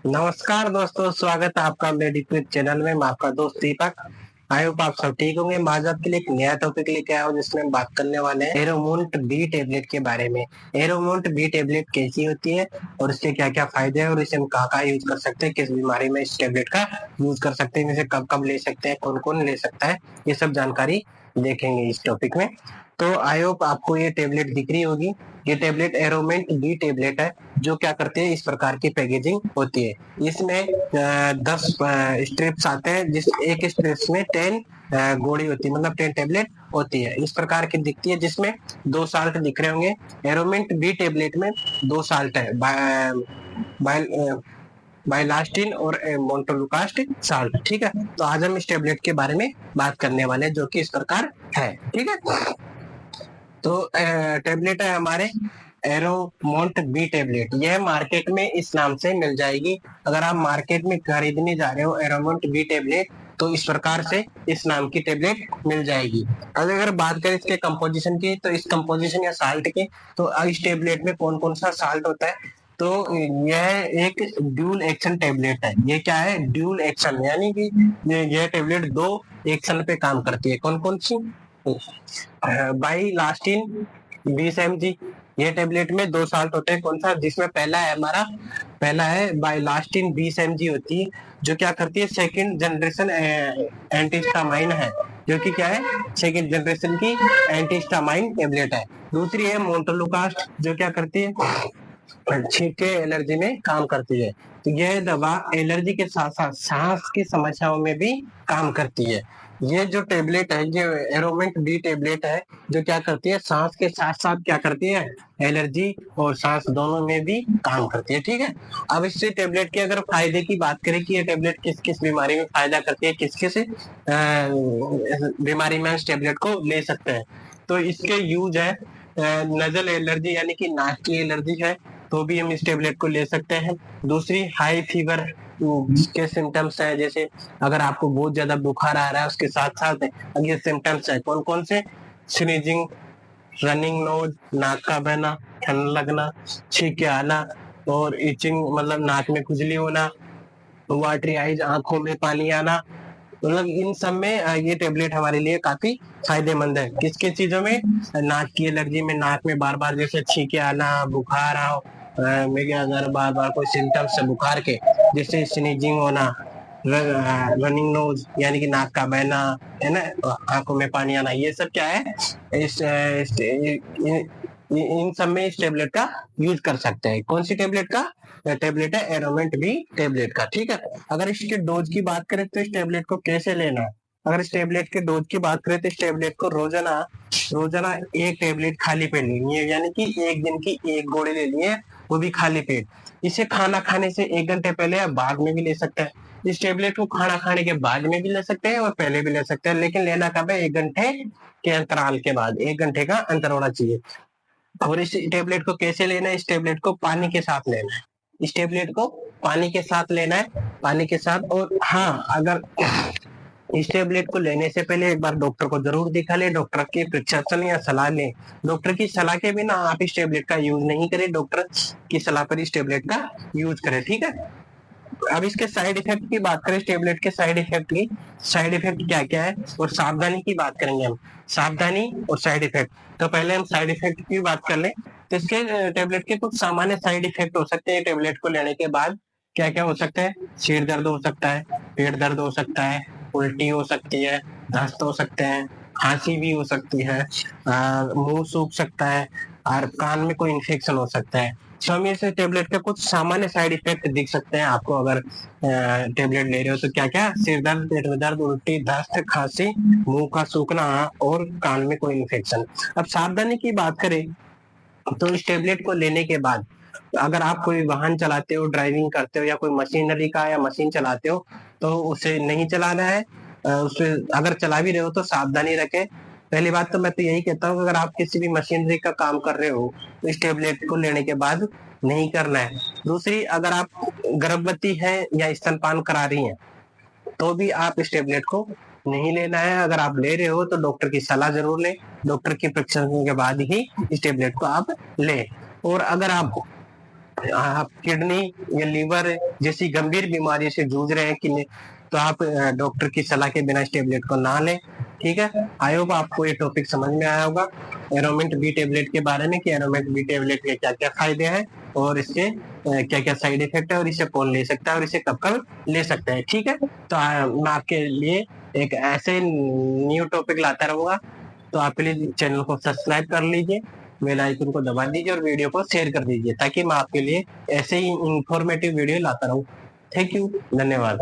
नमस्कार दोस्तों, स्वागत है आपका मेडिक्विज चैनल में। मैं आपका दोस्त दीपक। आई होप आप सब ठीक होंगे। मैं आज आपके लिए एक नया टॉपिक लेके आया हूँ जिसमें हम बात करने वाले हैं एरोमोंट बी टेबलेट के बारे में। एरोमोंट बी टेबलेट कैसी होती है और इसके क्या क्या फायदे हैं और इसे हम कहाँ यूज कर सकते हैं, किस बीमारी में इस टेबलेट का यूज कर सकते हैं, इसे कब कब ले सकते हैं, कौन कौन ले सकता है, ये सब जानकारी देखेंगे इस टॉपिक में। तो आई होप आपको ये टेबलेट दिख रही होगी। ये टेबलेट एरोमेंट बी टेबलेट है जो क्या करते हैं, इस प्रकार की पैकेजिंग होती है। इसमें 10 स्ट्रिप्स आते हैं, जिस एक स्ट्रिप्स में 10 गोली होती है, मतलब 10 टेबलेट होती है। इस प्रकार की दिखती है, जिसमें 2 साल्ट दिख रहे होंगे। एरोमेंट बी टेबलेट में 2 साल्ट है, बाइलास्टिन और मोन्टोलुकास्ट साल्ट। ठीक है, तो आज हम इस टेबलेट के बारे में बात करने वाले हैं जो कि इस प्रकार है। ठीक है, तो टेबलेट है हमारे एरोमोंट बी टेबलेट। यह मार्केट में इस नाम से मिल जाएगी। अगर आप मार्केट में खरीदने जा रहे हो एरोमोंट बी टेबलेट, तो इस प्रकार से इस नाम की टेबलेट मिल जाएगी। अगर बात करें इसके कंपोजिशन की, तो इस कंपोजिशन या साल्ट की, तो इस टेबलेट में कौन कौन सा साल्ट होता है। तो यह एक ड्यूल एक्शन टेबलेट है। ये क्या है, ड्यूल एक्शन, यानी कि यह टेबलेट 2 एक्शन पे काम करती है। कौन कौन सी, बाइलास्टिन 20 mg। ये टेबलेट में 2 साल्ट होते हैं। कौन सा, जिसमें पहला है बाइलास्टिन 20 mg होती है, जो क्या करती है, सेकंड जनरेशन एंटीहिस्टामाइन है, जो कि क्या है, सेकंड जनरेशन की एंटीहिस्टामाइन टेबलेट है। दूसरी है मोन्टोलुकास्ट, जो क्या करती है, छींके एलर्जी में काम करती है। तो यह दवा एलर्जी के साथ साथ सांस की समस्याओं में भी काम करती है। ये जो टेबलेट है, जो एरोमेंट डी टेबलेट है, जो क्या करती है, सांस के साथ साथ क्या करती है, एलर्जी और सांस दोनों में भी काम करती है। ठीक है, अब इस टेबलेट के अगर फायदे की बात करें कि ये टेबलेट किस किस बीमारी में फायदा करती है, किस किस बीमारी में इस टेबलेट को ले सकते हैं, तो इसके यूज है नजल एलर्जी, यानी कि नाक की एलर्जी है, तो भी हम इस टेबलेट को ले सकते हैं। दूसरी, हाई फीवर के सिम्टम्स है, जैसे अगर आपको बहुत ज्यादा बुखार आ रहा है, उसके साथ साथ ये सिम्टम्स है कौन कौन से, स्नीजिंग, रनिंग नोज, नाक का बहना, ठंड लगना, छींके आना और इचिंग, मतलब नाक में खुजली होना, वाटरी आईज, आंखों में पानी आना, मतलब इन सब में ये टेबलेट हमारे लिए काफी फायदेमंद है। किस किस चीजों में, नाक की एलर्जी में, नाक में बार बार जैसे छींके आना, बुखार आओ, मेरे अगर बार बार कोई सिम्टम्स है बुखार के, जैसे स्नीजिंग होना, रनिंग नोज यानी कि नाक का बहना, है ना, आंखों में पानी आना, ये सब क्या है, इन सब में इस टेबलेट का यूज कर सकते हैं। कौन सी टेबलेट का, टेबलेट है एरोमेंट बी टेबलेट का। ठीक है, अगर इसके डोज की बात करें तो इस टेबलेट को कैसे लेना है। अगर इस टेबलेट के डोज की बात करें तो इस टेबलेट को रोजाना रोजाना एक टेबलेट खाली पेट लेनी है, यानी कि एक दिन की एक गोली लेनी है, वो भी खाली पेट। इसे खाना खाने से 1 घंटे पहले या बाद में भी ले सकते हैं। इस टेबलेट को खाना खाने के बाद में भी ले सकते हैं और पहले भी ले सकते हैं, लेकिन लेना कब है, 1 घंटे के अंतराल के बाद। 1 घंटे का अंतर होना चाहिए। और इस टेबलेट को कैसे लेना है, इस टेबलेट को पानी के साथ लेना है। इस टेबलेट को पानी के साथ लेना है, पानी के साथ। और हाँ, अगर इस टेबलेट को लेने से पहले एक बार डॉक्टर को जरूर दिखा ले, डॉक्टर की प्रिस्क्रिप्शन या सलाह ले। डॉक्टर की सलाह के बिना आप इस टेबलेट का यूज नहीं करें, डॉक्टर की सलाह पर इस टेबलेट का यूज करें। ठीक है, अब इसके साइड इफेक्ट की बात करें, इस टेबलेट के साइड इफेक्ट की, साइड इफेक्ट क्या क्या है और सावधानी की बात करेंगे हम, सावधानी और साइड इफेक्ट। तो पहले हम साइड इफेक्ट की बात कर लें, तो इसके टेबलेट के कुछ सामान्य साइड इफेक्ट हो सकते हैं। टेबलेट को लेने के बाद क्या क्या हो सकता है, सिर दर्द हो सकता है, पेट दर्द हो सकता है, उल्टी हो सकती है, दस्त हो सकते हैं, खांसी भी हो सकती है, मुंह सूख सकता है और कान में कोई इन्फेक्शन हो सकता है। स्वामी से टेबलेट के कुछ सामान्य साइड इफेक्ट दिख सकते हैं आपको अगर टेबलेट ले रहे हो, तो क्या क्या, सिर दर्द, पेट में दर्द, उल्टी, दस्त, खांसी, मुंह का सूखना और कान में कोई इन्फेक्शन। अब सावधानी की बात करें, तो इस टेबलेट को लेने के बाद अगर आप कोई वाहन चलाते हो, ड्राइविंग करते हो या कोई मशीनरी का या मशीन चलाते हो, तो उसे नहीं चलाना है। उसे अगर चला भी रहे हो तो सावधानी रखें। पहली बात तो मैं तो यही कहता हूँ, अगर आप किसी भी मशीनरी का काम कर रहे हो तो इस टेबलेट को लेने के बाद नहीं करना है। दूसरी, अगर आप गर्भवती है या स्तनपान करा रही हैं, तो भी आप इस टेबलेट को नहीं लेना है। अगर आप ले रहे हो तो डॉक्टर की सलाह जरूर लें, डॉक्टर की प्रिस्क्रिप्शन के बाद ही इस टेबलेट को आप लें। और अगर आप किडनी या लीवर जैसी गंभीर बीमारी से जूझ रहे हैं कि नहीं, तो आप डॉक्टर की सलाह के बिना इस टेबलेट को ना लें। ठीक है, आई होप आपको ये टॉपिक समझ में आया होगा एरोमेंट बी टेबलेट के बारे में कि एरोमेंट बी टेबलेट के क्या क्या फायदे हैं और इससे क्या क्या साइड इफेक्ट है और इसे कौन ले सकता है और इसे कब कब ले सकता है। ठीक है, तो मैं आपके लिए एक ऐसे न्यू टॉपिक लाता रहूंगा, तो आप प्लीज चैनल को सब्सक्राइब कर लीजिए, बेल आइकन को दबा दीजिए और वीडियो को शेयर कर दीजिए ताकि मैं आपके लिए ऐसे ही इंफॉर्मेटिव वीडियो लाता रहूं। थैंक यू, धन्यवाद।